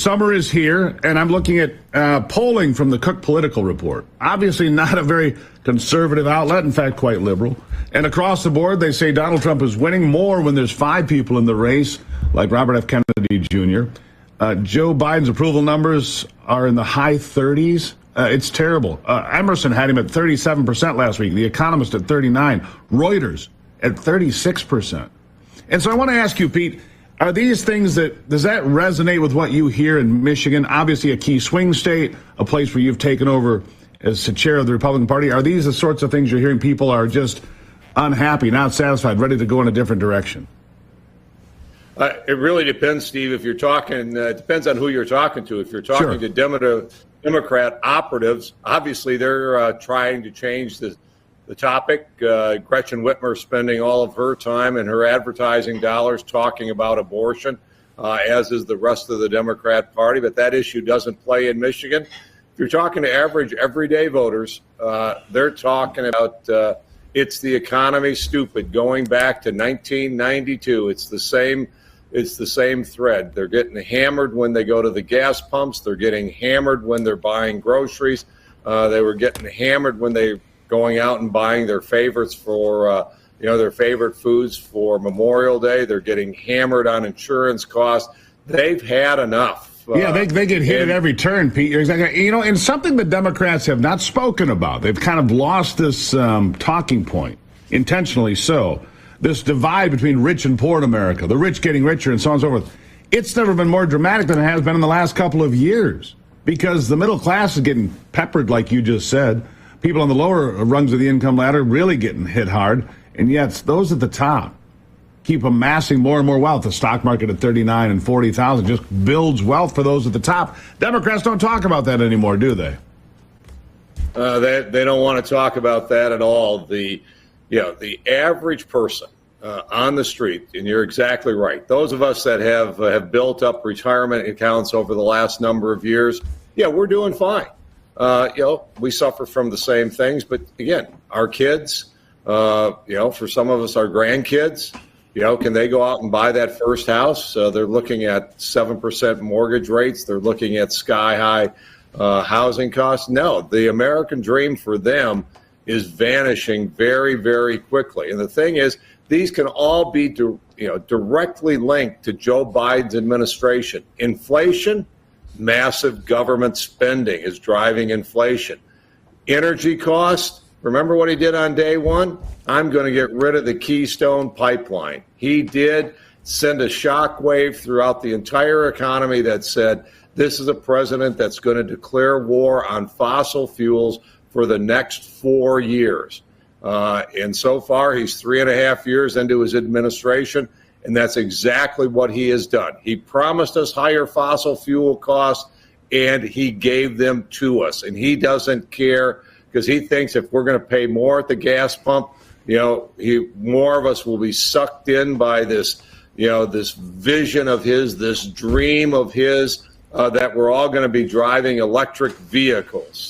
Summer is here, and I'm looking at polling from the Cook Political Report. Obviously not a very conservative outlet, in fact, quite liberal. And across the board, they say Donald Trump is winning more when there's 5 people in the race, like Robert F. Kennedy Jr. Joe Biden's approval numbers are in the high 30s. It's terrible. Emerson had him at 37% last week. The Economist at 39%. Reuters at 36%. And so I want to ask you, Pete, are these things does that resonate with what you hear in Michigan? Obviously a key swing state, a place where you've taken over as the chair of the Republican Party. Are these the sorts of things you're hearing people are just unhappy, not satisfied, ready to go in a different direction? It really depends, Steve. If you're talking, it depends on who you're talking to. If you're talking to Democrat operatives, obviously they're trying to change the topic. Gretchen Whitmer spending all of her time and her advertising dollars talking about abortion, as is the rest of the Democrat Party. But that issue doesn't play in Michigan. If you're talking to average, everyday voters, they're talking about it's the economy, stupid, going back to 1992. It's the same thread. They're getting hammered when they go to the gas pumps. They're getting hammered when they're buying groceries. They were getting hammered when they're going out and buying their favorites for, their favorite foods for Memorial Day. They're getting hammered on insurance costs. They've had enough. Yeah, they get hit at every turn, Pete. You're exactly. And something the Democrats have not spoken about. They've kind of lost this talking point, intentionally so. This divide between rich and poor in America, the rich getting richer and so on and so forth. It's never been more dramatic than it has been in the last couple of years because the middle class is getting peppered, like you just said. People on the lower rungs of the income ladder really getting hit hard. And yet those at the top keep amassing more and more wealth. The stock market at 39 and 40,000 just builds wealth for those at the top. Democrats don't talk about that anymore, do they? They don't want to talk about that at all. The average person on the street, and you're exactly right. Those of us that have built up retirement accounts over the last number of years, we're doing fine. We suffer from the same things, but again, our kids, for some of us, our grandkids, can they go out and buy that first house? They're looking at 7% mortgage rates. They're looking at sky-high housing costs. No, the American dream for them is vanishing very, very quickly. And the thing is, these can all be directly linked to Joe Biden's administration. Inflation, massive government spending is driving inflation. Energy costs, remember what he did on day one? I'm going to get rid of the Keystone Pipeline. He did send a shockwave throughout the entire economy that said, this is a president that's going to declare war on fossil fuels for the next 4 years. And so far, he's 3.5 years into his administration, and that's exactly what he has done. He promised us higher fossil fuel costs, and he gave them to us. And he doesn't care because he thinks if we're going to pay more at the gas pump, more of us will be sucked in by this, this vision of his, this dream of his, that we're all going to be driving electric vehicles.